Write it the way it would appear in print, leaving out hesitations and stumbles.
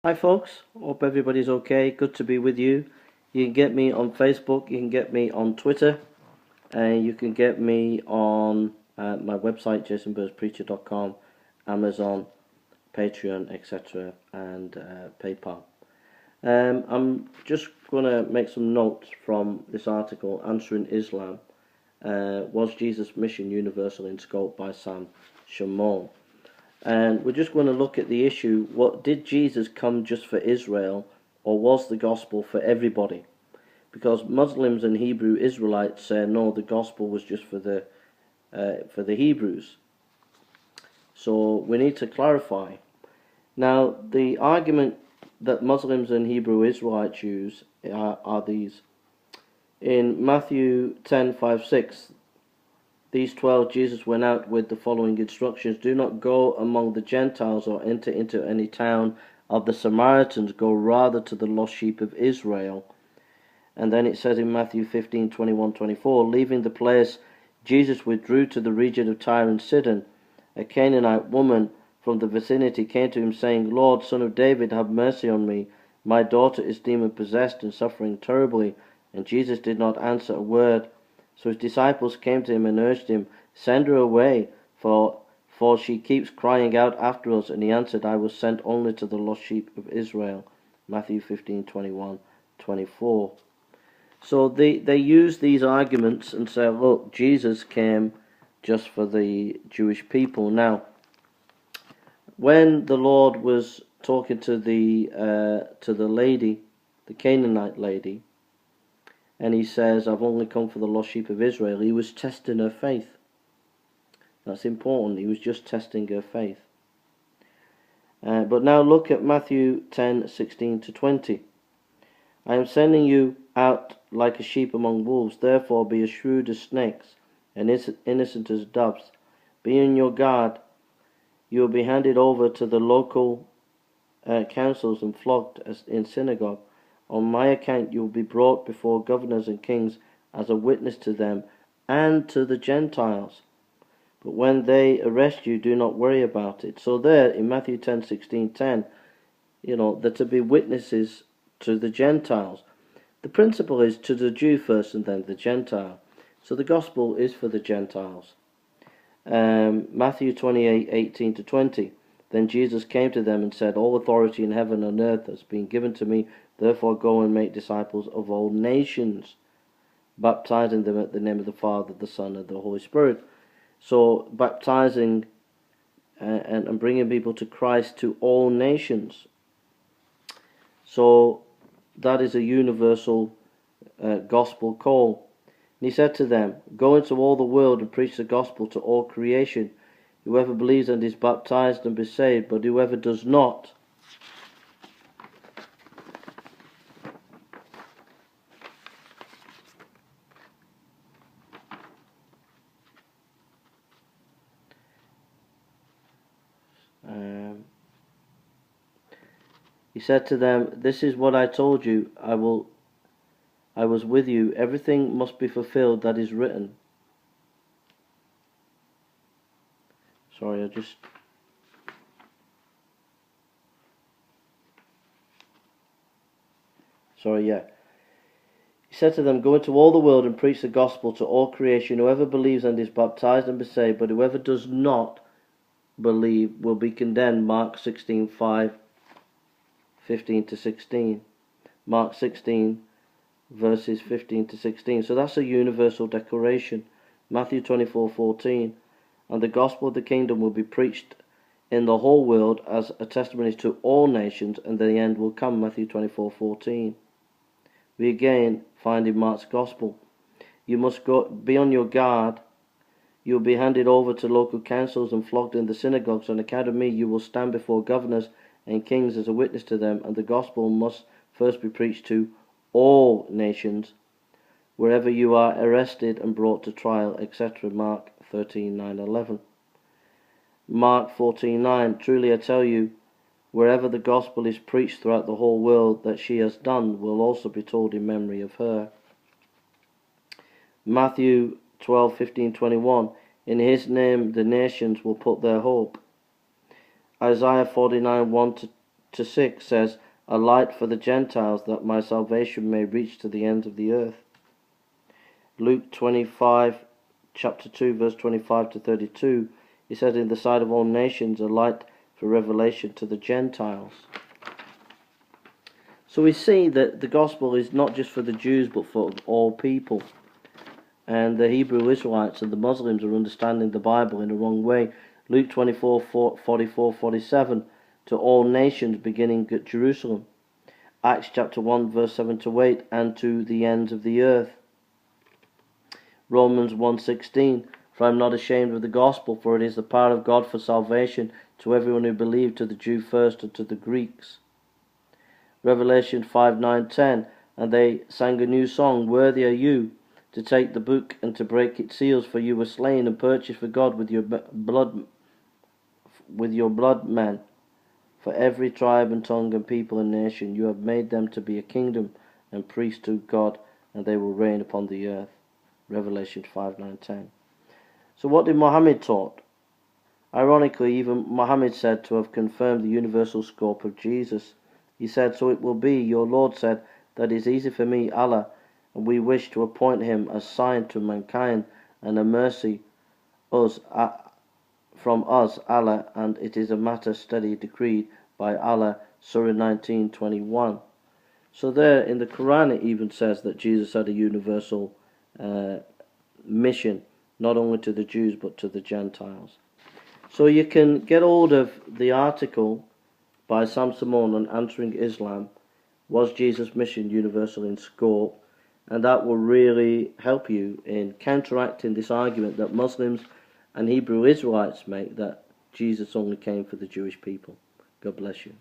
Hi folks, hope everybody's okay. Good to be with you. You can get me on Facebook, you can get me on Twitter, and you can get me on my website jasonburrspreacher.com, Amazon, Patreon, etc. and PayPal. I'm just going to make some notes from this article, Answering Islam. Was Jesus' Mission Universal in Scope by Sam Shamoun. And we're just going to look at the issue, what did Jesus come just for Israel, or was the gospel for everybody? Because Muslims and Hebrew Israelites say no, the gospel was just for the Hebrews. So we need to clarify. Now, the argument that Muslims and Hebrew Israelites use are these. In Matthew 10:5-6, these 12 Jesus went out with the following instructions: do not go among the Gentiles or enter into any town of the Samaritans, go rather to the lost sheep of Israel. And then it says in Matthew 15:21-24, leaving the place, Jesus withdrew to the region of Tyre and Sidon. A Canaanite woman from the vicinity came to him saying, Lord, Son of David, have mercy on me. My daughter is demon-possessed and suffering terribly. And Jesus did not answer a word. So his disciples came to him and urged him, send her away, for she keeps crying out after us. And he answered, I was sent only to the lost sheep of Israel. Matthew 15:21-24. So they use these arguments and say, look, Jesus came just for the Jewish people. Now, when the Lord was talking to the lady, the Canaanite lady, and he says, I've only come for the lost sheep of Israel, he was testing her faith. That's important. He was just testing her faith. But now look at Matthew 10:16-20. I am sending you out like a sheep among wolves. Therefore be as shrewd as snakes and innocent as doves. Be on your guard. You will be handed over to the local councils and flogged as in synagogue. On my account you will be brought before governors and kings as a witness to them and to the Gentiles. But when they arrest you, do not worry about it. So there in Matthew 10:16-10, they're to be witnesses to the Gentiles. The principle is to the Jew first and then the Gentile. So the gospel is for the Gentiles. Matthew 28:18-20. Then Jesus came to them and said, all authority in heaven and earth has been given to me. Therefore go and make disciples of all nations, baptizing them at the name of the Father, the Son, and the Holy Spirit. So baptizing and bringing people to Christ to all nations. So that is a universal gospel call. And he said to them, go into all the world and preach the gospel to all creation. Whoever believes and is baptized and be saved, but whoever does not, he said to them, this is what I told you, I was with you. Everything must be fulfilled that is written. Sorry, He said to them, go into all the world and preach the gospel to all creation. Whoever believes and is baptized and be saved, but whoever does not believe will be condemned. Mark 16:15-16. Mark 16 verses 15-16. So that's a universal declaration. Matthew 24:14. And the gospel of the kingdom will be preached in the whole world as a testimony to all nations, and the end will come. Matthew 24:14. We again find in Mark's gospel, you must be on your guard. You will be handed over to local councils and flogged in the synagogues. On account of me, you will stand before governors and kings as a witness to them, and the gospel must first be preached to all nations, wherever you are arrested and brought to trial, etc. Mark 13:9-11. Mark 14:9. Truly I tell you, wherever the gospel is preached throughout the whole world, that she has done will also be told in memory of her. Matthew 12:15-21. In his name the nations will put their hope. Isaiah 49:1 to 6 says, a light for the Gentiles, that my salvation may reach to the ends of the earth. Luke 25, chapter 2, verse 25 to 32, he said, in the sight of all nations, a light for revelation to the Gentiles. So we see that the gospel is not just for the Jews, but for all people. And the Hebrew Israelites and the Muslims are understanding the Bible in a wrong way. Luke 24, 44, 47, to all nations beginning at Jerusalem. Acts chapter 1, verse 7 to 8, and to the ends of the earth. Romans 1:16, for I am not ashamed of the gospel, for it is the power of God for salvation to everyone who believes, to the Jew first and to the Greeks. Revelation 5:9-10, and they sang a new song, worthy are you to take the book and to break its seals, for you were slain and purchased for God with your blood, men. For every tribe and tongue and people and nation, you have made them to be a kingdom and priests to God, and they will reign upon the earth. Revelation 5:9-10. So what did Muhammad taught? Ironically, even Muhammad said to have confirmed the universal scope of Jesus. He said, so it will be, your Lord said, that is easy for me, Allah, and we wish to appoint him a sign to mankind and a mercy from us, Allah, and it is a matter steady decreed by Allah, Surah 19:21. So there in the Quran it even says that Jesus had a universal mission, not only to the Jews but to the Gentiles. So you can get hold of the article by Sam Simon on Answering Islam, Was Jesus' Mission Universal in Scope? And that will really help you in counteracting this argument that Muslims and Hebrew Israelites make, that Jesus only came for the Jewish people. God bless you.